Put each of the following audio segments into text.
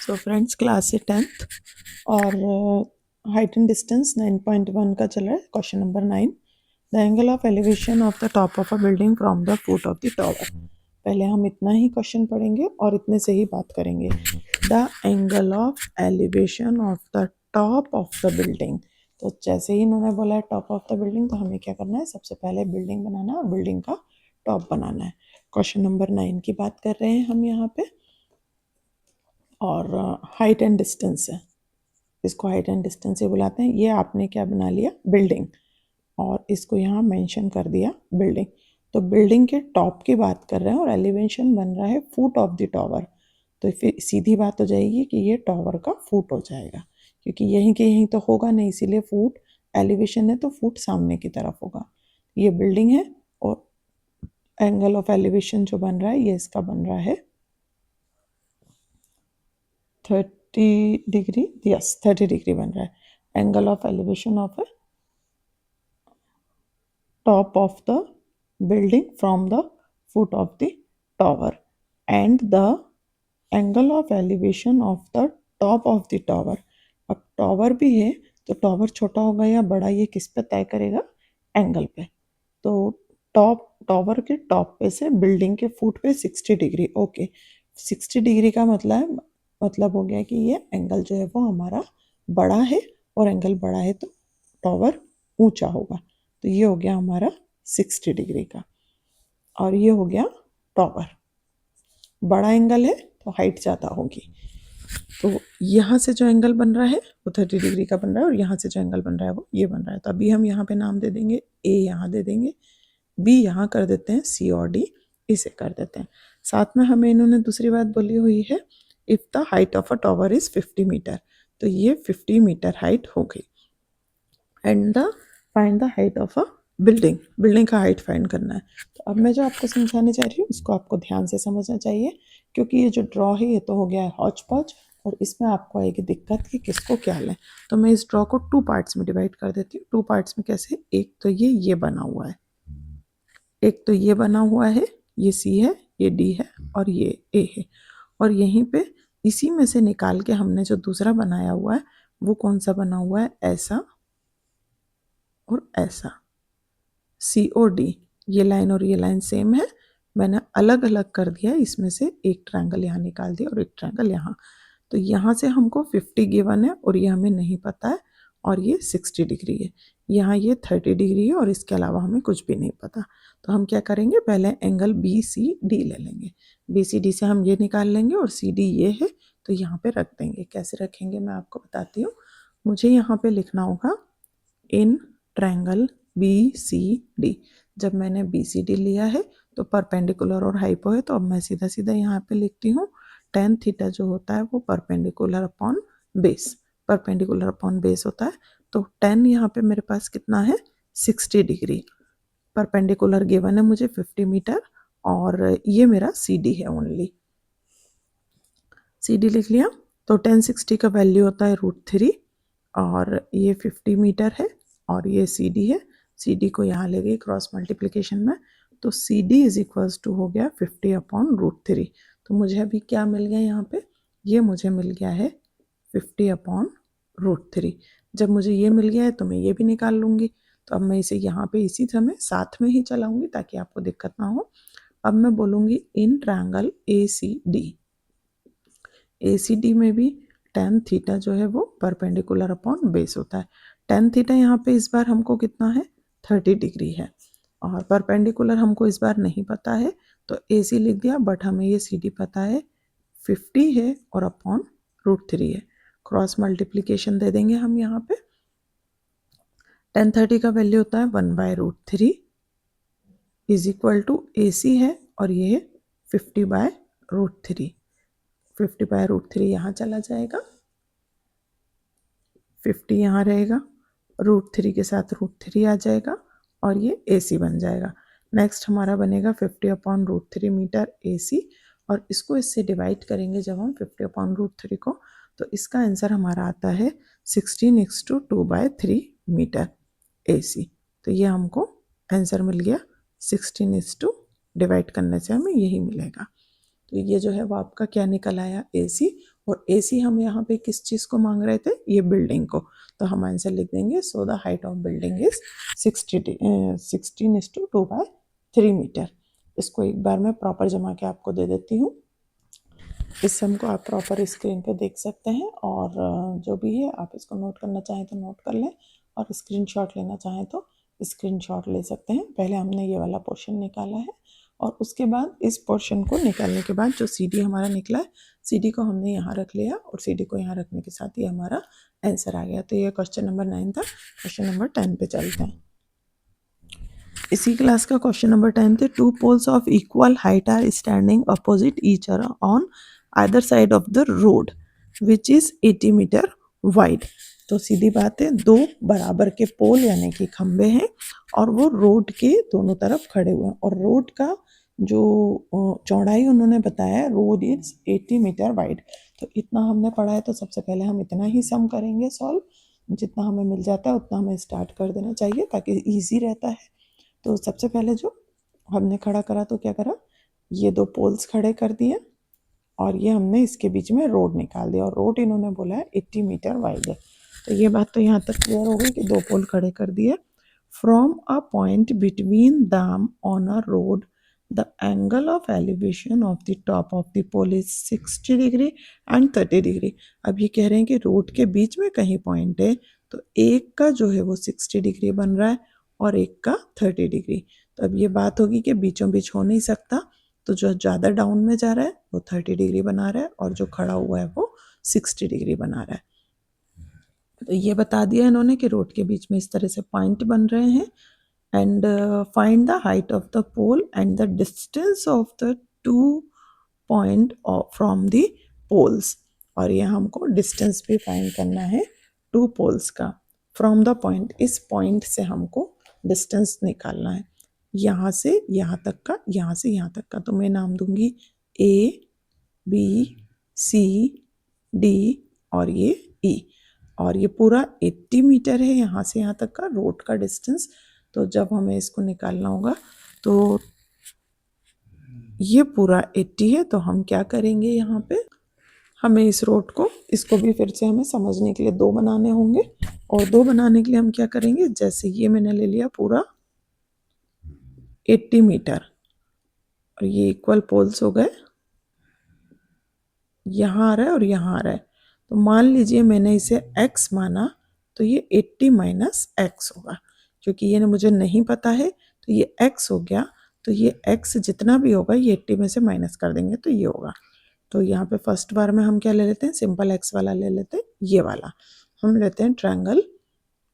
So friends class है 10th और height and distance 9.1 का चल रहा है। Question number 9, the angle of elevation of the top of a building from the foot of the tower. पहले हम इतना ही क्वेश्चन पढ़ेंगे और इतने से ही बात करेंगे। The angle of elevation of the top of the building. तो जैसे ही इन्होंने बोला है टॉप ऑफ द बिल्डिंग, तो हमें क्या करना है, सबसे पहले बिल्डिंग बनाना है और बिल्डिंग का टॉप बनाना है। क्वेश्चन नंबर 9 की बात कर रहे हैं हम यहाँ पे, और हाइट एंड डिस्टेंस है, इसको हाइट एंड डिस्टेंस से बुलाते हैं। ये आपने क्या बना लिया, बिल्डिंग, और इसको यहाँ मेंशन कर दिया बिल्डिंग। तो बिल्डिंग के टॉप की बात कर रहे हैं और एलिवेशन बन रहा है फुट ऑफ द टॉवर। तो फिर सीधी बात हो जाएगी कि ये टॉवर का फुट हो जाएगा, क्योंकि यहीं के यहीं तो होगा नहीं, इसीलिए फुट एलिवेशन है तो फुट सामने की तरफ होगा। ये बिल्डिंग है और एंगल ऑफ एलिवेशन जो बन रहा है ये इसका बन रहा है 30 डिग्री। यस, 30 डिग्री बन रहा है। Angle of elevation of A top of the building from the foot of the tower and the angle of elevation of the top of the tower. अब टॉवर भी है तो टॉवर छोटा होगा या बड़ा, ये किस पे तय करेगा, एंगल पे। तो टॉवर के टॉप पे से बिल्डिंग के फुट पे 60 डिग्री। ओके, 60 डिग्री का मतलब हो गया कि ये एंगल जो है वो हमारा बड़ा है, और एंगल बड़ा है तो टॉवर ऊंचा होगा। तो ये हो गया हमारा 60 डिग्री का, और ये हो गया टॉवर। बड़ा एंगल है तो हाइट ज़्यादा होगी। तो यहाँ से जो एंगल बन रहा है वो 30 डिग्री का बन रहा है, और यहाँ से जो एंगल बन रहा है वो ये बन रहा है। तो अभी हम यहाँ पे नाम दे देंगे, ए यहाँ दे देंगे, बी यहाँ कर देते हैं, सी और डी इसे कर देते हैं। साथ में हमें इन्होंने दूसरी बात बोली हुई है, if the height of a tower is 50 metre, तो ये 50 मीटर हाइट हो गई। And the find the height of a building, building का हाइट फाइंड करना है। तो अब मैं जो आपको समझाने जा रही हूँ उसको आपको ध्यान से समझना चाहिए, क्योंकि ये जो ड्रॉ है ये तो हो गया है हौच पौच, और इसमें आपको आएगी दिक्कत कि किसको क्या लें। तो मैं इस ड्रॉ को 2 पार्ट्स में डिवाइड कर देती हूँ। 2 पार्ट्स में कैसे, एक तो ये बना हुआ है, एक तो ये बना हुआ है, ये सी है, ये डी है और ये ए है। और यहीं पे इसी में से निकाल के हमने जो दूसरा बनाया हुआ है वो कौन सा बना हुआ है, ऐसा और ऐसा, सी और डी। ये लाइन और ये लाइन सेम है, मैंने अलग अलग कर दिया है, इसमें से एक ट्रायंगल यहाँ निकाल दिया और एक ट्रायंगल यहाँ। तो यहाँ से हमको 50 गिवन है और ये हमें नहीं पता है, और ये 60 डिग्री है। यहाँ ये 30 डिग्री है और इसके अलावा हमें कुछ भी नहीं पता। तो हम क्या करेंगे, पहले एंगल बी सी डी ले लेंगे। बी सी डी से हम ये निकाल लेंगे और सी डी ये है, तो यहाँ पे रख देंगे। कैसे रखेंगे मैं आपको बताती हूँ। मुझे यहाँ पे लिखना होगा in triangle B C D. जब मैंने बी सी डी लिया है तो परपेंडिकुलर और हाइपो है, तो अब मैं सीधा सीधा यहाँ पे लिखती हूँ tan थीटा जो होता है वो perpendicular upon base, perpendicular upon base होता है। तो tan यहाँ पे मेरे पास कितना है, 60 डिग्री। परपेंडिकुलर गिवन है मुझे 50 मीटर, और ये मेरा सी डी है ओनली। सी डी लिख लिया। तो tan 60 का वैल्यू होता है √3, और ये 50 मीटर है, और ये सी डी है। सी डी को यहाँ ले गई क्रॉस मल्टीप्लिकेशन में, तो C D is equals to हो गया 50 अपॉन √3। तो मुझे अभी क्या मिल गया यहाँ पे, ये मुझे मिल गया है 50 अपॉन √3। जब मुझे ये मिल गया है तो मैं ये भी निकाल लूँगी। तो अब मैं इसे यहाँ पे इसी समय साथ में ही चलाऊँगी ताकि आपको दिक्कत ना हो। अब मैं बोलूँगी in triangle A C D. A C D में भी tan थीटा जो है वो परपेंडिकुलर अपॉन बेस होता है। tan थीटा यहाँ पे इस बार हमको कितना है, 30 डिग्री है, और परपेंडिकुलर हमको इस बार नहीं पता है तो ए सी लिख दिया, बट हमें ये सी डी पता है 50 है और अपॉन √3 है। क्रॉस मल्टीप्लिकेशन दे देंगे हम यहाँ पे। tan 30 का वैल्यू होता है 1/√3 इज इक्वल टू ए सी है, और ये है 50/√3। 50/√3 यहाँ चला जाएगा, 50 यहाँ रहेगा, √3 के साथ √3 आ जाएगा, और ये ए सी बन जाएगा। नेक्स्ट हमारा बनेगा 50 अपॉन √3 मीटर ए सी, और इसको इससे डिवाइड करेंगे जब हम 50 अपॉन √3 को, तो इसका आंसर हमारा आता है 16:2/3 मीटर ए सी। तो ये हमको आंसर मिल गया, 16 डिवाइड करने से हमें यही मिलेगा। तो ये जो है वो आपका क्या निकल आया, ए सी, और AC हम यहाँ पे किस चीज़ को मांग रहे थे, ये बिल्डिंग को, तो हम आंसर लिख देंगे so the height of building is 16:2/3 metre. इसको एक बार मैं प्रॉपर जमा के आपको दे देती हूँ। इस सम को आप प्रॉपर स्क्रीन पे देख सकते हैं, और जो भी है आप इसको नोट करना चाहें तो नोट कर लें, और स्क्रीनशॉट लेना चाहें तो स्क्रीनशॉट ले सकते हैं। पहले हमने ये वाला पोर्शन निकाला है, और उसके बाद इस पोर्शन को निकालने के बाद जो CD हमारा निकला है, CD को हमने यहाँ रख लिया, और CD को यहाँ रखने के साथ ये हमारा आंसर आ गया। तो ये क्वेश्चन नंबर 9 था। क्वेश्चन नंबर 10 पे चलते हैं। इसी क्लास का क्वेश्चन नंबर 10 थे, 2 poles of equal height are standing opposite each other on either side of the road which is 80 metre wide. तो सीधी बात है, दो बराबर के पोल यानी कि खंबे हैं, और वो रोड के दोनों तरफ खड़े हुए हैं, और रोड का जो चौड़ाई उन्होंने बताया, रोड इज 80 मीटर वाइड। तो इतना हमने पढ़ा है, तो सबसे पहले हम इतना ही सम करेंगे सॉल्व, जितना हमें मिल जाता है उतना हमें स्टार्ट कर देना चाहिए ताकि ईजी रहता है। तो सबसे पहले जो हमने खड़ा करा, तो क्या करा, ये दो पोल्स खड़े कर दिए, और ये हमने इसके बीच में रोड निकाल दिया, और रोड इन्होंने बोला है 80 मीटर वाइड है। तो ये बात तो यहाँ तक क्लियर हो गई कि दो पोल खड़े कर दिए। From a point between them on a road the angle of elevation of the top of the pole is 60 degree and 30 degree. अब ये कह रहे हैं कि रोड के बीच में कहीं पॉइंट है, तो एक का जो है वो 60 डिग्री बन रहा है और एक का 30 डिग्री। तो अब ये बात होगी कि बीचों बीच हो नहीं सकता, तो जो ज़्यादा डाउन में जा रहा है वो 30 डिग्री बना रहा है, और जो खड़ा हुआ है वो 60 डिग्री बना रहा है। तो ये बता दिया इन्होंने कि रोड के बीच में इस तरह से पॉइंट बन रहे हैं, and find the height of the pole and the distance of the 2 point from the poles. और ये हमको डिस्टेंस भी फाइंड करना है 2 पोल्स का फ्रॉम द पॉइंट। इस पॉइंट से हमको डिस्टेंस निकालना है, यहाँ से यहाँ तक का, यहाँ से यहाँ तक का। तो मैं नाम दूंगी ABCD और ये E, और ये पूरा 80 मीटर है यहाँ से यहाँ तक का रोड का डिस्टेंस। तो जब हमें इसको निकालना होगा, तो ये पूरा 80 है, तो हम क्या करेंगे, यहाँ पे हमें इस रोड को, इसको भी फिर से हमें समझने के लिए दो बनाने होंगे, और दो बनाने के लिए हम क्या करेंगे, जैसे ये मैंने ले लिया पूरा 80 मीटर, और ये इक्वल पोल्स हो गए, यहाँ आ रहा है और यहाँ आ रहा है। तो मान लीजिए मैंने इसे x माना, तो ये 80 माइनस x होगा, क्योंकि ये मुझे नहीं पता है, तो ये x हो गया। तो ये x जितना भी होगा ये 80 में से माइनस कर देंगे तो ये होगा। तो यहाँ पे फर्स्ट बार में हम क्या ले लेते हैं, सिंपल x वाला ले लेते हैं, ये वाला हम लेते हैं ट्रायंगल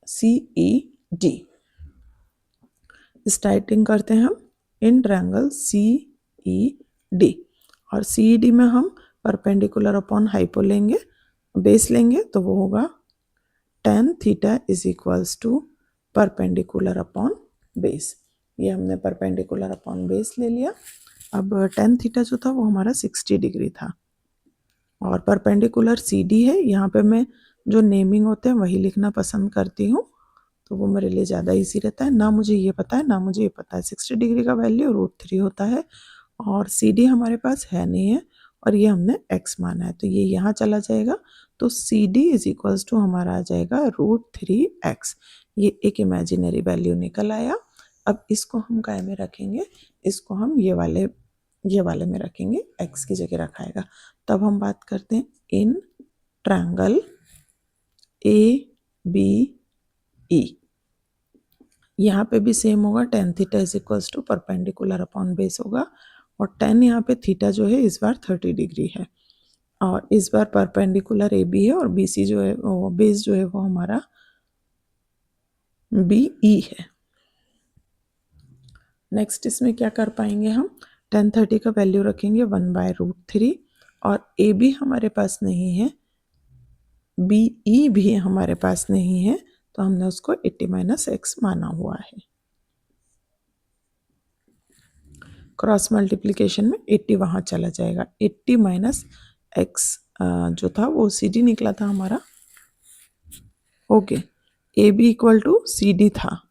CED। स्टार्टिंग करते हैं हम इन ट्रायंगल CED, और CED में हम परपेंडिकुलर अपॉन हाइपो लेंगे, बेस लेंगे, तो वो होगा tan theta is equals to perpendicular upon base. ये हमने परपेंडिकुलर अपॉन बेस ले लिया। अब tan थीटा जो था वो हमारा 60 डिग्री था, और परपेंडिकुलर CD है। यहाँ पे मैं जो नेमिंग होते हैं वही लिखना पसंद करती हूँ, तो वो मेरे लिए ज़्यादा इजी रहता है। ना मुझे ये पता है, ना मुझे ये पता है 60 डिग्री का वैल्यू √3 होता है, और CD हमारे पास है नहीं है, और ये हमने x माना है, तो ये यहाँ चला जाएगा। तो CD इज इक्वल्स टू हमारा आ जाएगा √3x। ये एक इमेजिनरी वैल्यू निकल आया। अब इसको हम काय में रखेंगे, इसको हम ये वाले में रखेंगे, x की जगह रखाएगा। तब हम बात करते हैं इन ट्रायंगल ABE। यहाँ पे भी सेम होगा, tan theta is equals to perpendicular upon base होगा, और tan यहाँ पे थीटा जो है इस बार 30 डिग्री है, और इस बार परपेंडिकुलर AB है, और BC जो है वो बेस जो है वो हमारा BE है। नेक्स्ट इसमें क्या कर पाएंगे हम, tan 30 का वैल्यू रखेंगे 1/√3, और AB हमारे पास नहीं है, BE भी हमारे पास नहीं है, तो हमने उसको 80 माइनस x माना हुआ है। क्रॉस मल्टीप्लिकेशन में 80 वहाँ चला जाएगा, 80 माइनस x जो था वो CD निकला था हमारा। Okay, AB equal to CD था,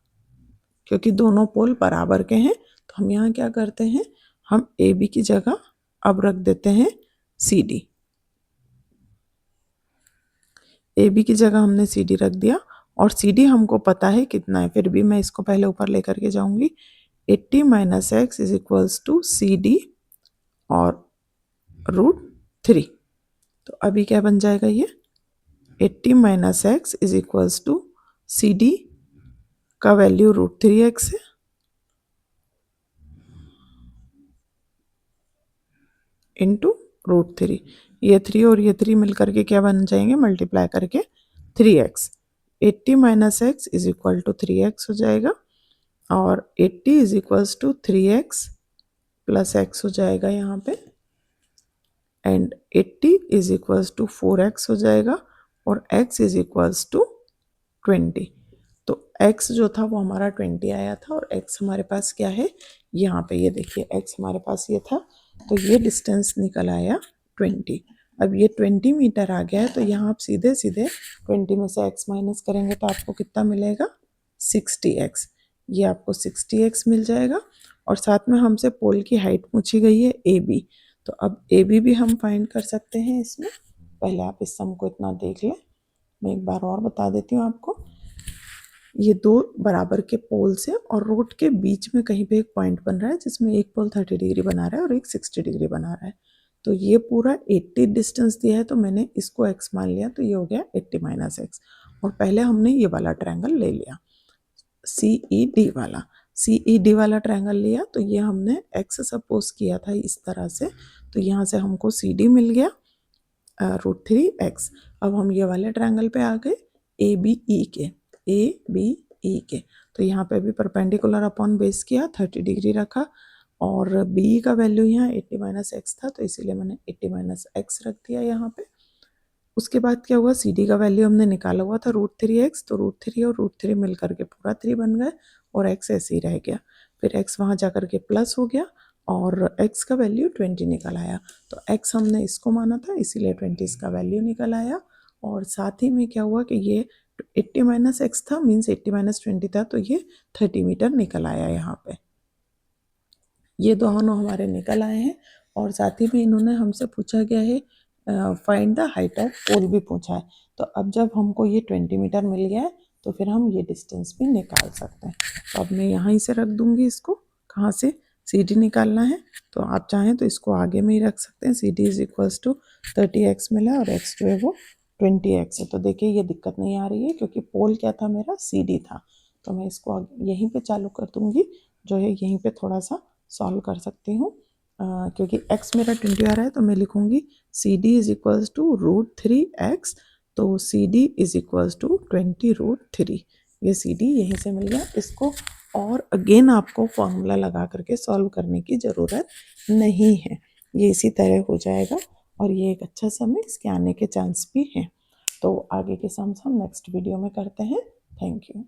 क्योंकि दोनों पोल बराबर के हैं, तो हम यहाँ क्या करते हैं, हम AB की जगह अब रख देते हैं CD। ए बी की जगह हमने सी डी रख दिया और सी डी हमको पता है कितना है, फिर भी मैं इसको पहले ऊपर लेकर के जाऊंगी। 80 minus x is equals to C D और √3। तो अभी क्या बन जाएगा ये 80 minus x is equals to C D का वैल्यू √3x है इंटू √3। ये 3 और ये 3 मिलकर के क्या बन जाएंगे, मल्टीप्लाई करके 3x। 80 minus x is equal to 3x हो जाएगा और 80 is equals to 3x plus x हो जाएगा यहाँ पे, and 80 is equals to 4x हो जाएगा और x इज इक्वल्स टू 20। तो x जो था वो हमारा 20 आया था और x हमारे पास क्या है, यहाँ पे ये देखिए x हमारे पास ये था, तो ये डिस्टेंस निकल आया 20। अब ये 20 मीटर आ गया है, तो यहाँ आप सीधे सीधे 20 में से x माइनस करेंगे तो आपको कितना मिलेगा 60x। ये आपको 60x मिल जाएगा और साथ में हमसे पोल की हाइट पूछी गई है AB, तो अब AB भी हम फाइंड कर सकते हैं इसमें। पहले आप इस सम को इतना देख लें, मैं एक बार और बता देती हूँ आपको। ये दो बराबर के पोल्स हैं और रोड के बीच में कहीं पे एक पॉइंट बन रहा है जिसमें एक पोल 30 डिग्री बना रहा है और एक 60 डिग्री बना रहा है। तो ये पूरा 80 डिस्टेंस दिया है, तो मैंने इसको x मान लिया, तो ये हो गया 80 माइनस एक्स। और पहले हमने ये वाला ट्रायंगल ले लिया CED वाला, CED वाला ट्रायंगल लिया, तो ये हमने x सपोज किया था इस तरह से, तो यहाँ से हमको CD मिल गया √3x। अब हम ये वाले ट्रायंगल पे आ गए ABE के, तो यहाँ पे भी परपेंडिकुलर अपॉन बेस किया, 30 डिग्री रखा और BE का वैल्यू यहाँ 80 माइनस एक्स था, तो इसीलिए मैंने 80 माइनस एक्स रख दिया यहाँ पे। उसके बाद क्या हुआ, CD का वैल्यू हमने निकाला हुआ था √3x, तो √3 और √3 मिल करके पूरा 3 बन गए और x ऐसे ही रह गया। फिर x वहाँ जा करके प्लस हो गया और x का वैल्यू 20 निकल आया। तो x हमने इसको माना था इसीलिए 20 इसका वैल्यू निकल आया। और साथ ही में क्या हुआ कि ये 80 माइनस एक्स था, मीन्स 80 माइनस 20 था, तो ये 30 मीटर निकल आया यहाँ पे। ये दोनों हमारे निकल आए हैं और साथ ही में इन्होंने हमसे पूछा गया है फाइंड द हाइट ऑफ पोल भी पूछा है। तो अब जब हमको ये 20 मीटर मिल गया है तो फिर हम ये डिस्टेंस भी निकाल सकते हैं। तो अब मैं यहाँ ही से रख दूंगी इसको, कहाँ से CD निकालना है, तो आप चाहें तो इसको आगे में ही रख सकते हैं। CD is equals to 30x मिला और x जो है वो 20x है। तो देखिए ये दिक्कत नहीं आ रही है क्योंकि पोल क्या था मेरा CD था, तो मैं इसको यहीं पे चालू कर दूंगी, जो है यहीं पे थोड़ा सा सॉल्व कर सकती हूँ। क्योंकि x मेरा 20 आ रहा है तो मैं लिखूंगी CD is equals to √3x, तो CD इज इक्वल्स टू 20√3। ये CD यहीं से मिल गया। इसको और अगेन आपको फॉर्मूला लगा करके सॉल्व करने की ज़रूरत नहीं है, ये इसी तरह हो जाएगा और ये एक अच्छा सम है, इसके आने के चांस भी हैं। तो आगे के सम्स हम नेक्स्ट वीडियो में करते हैं। Thank you.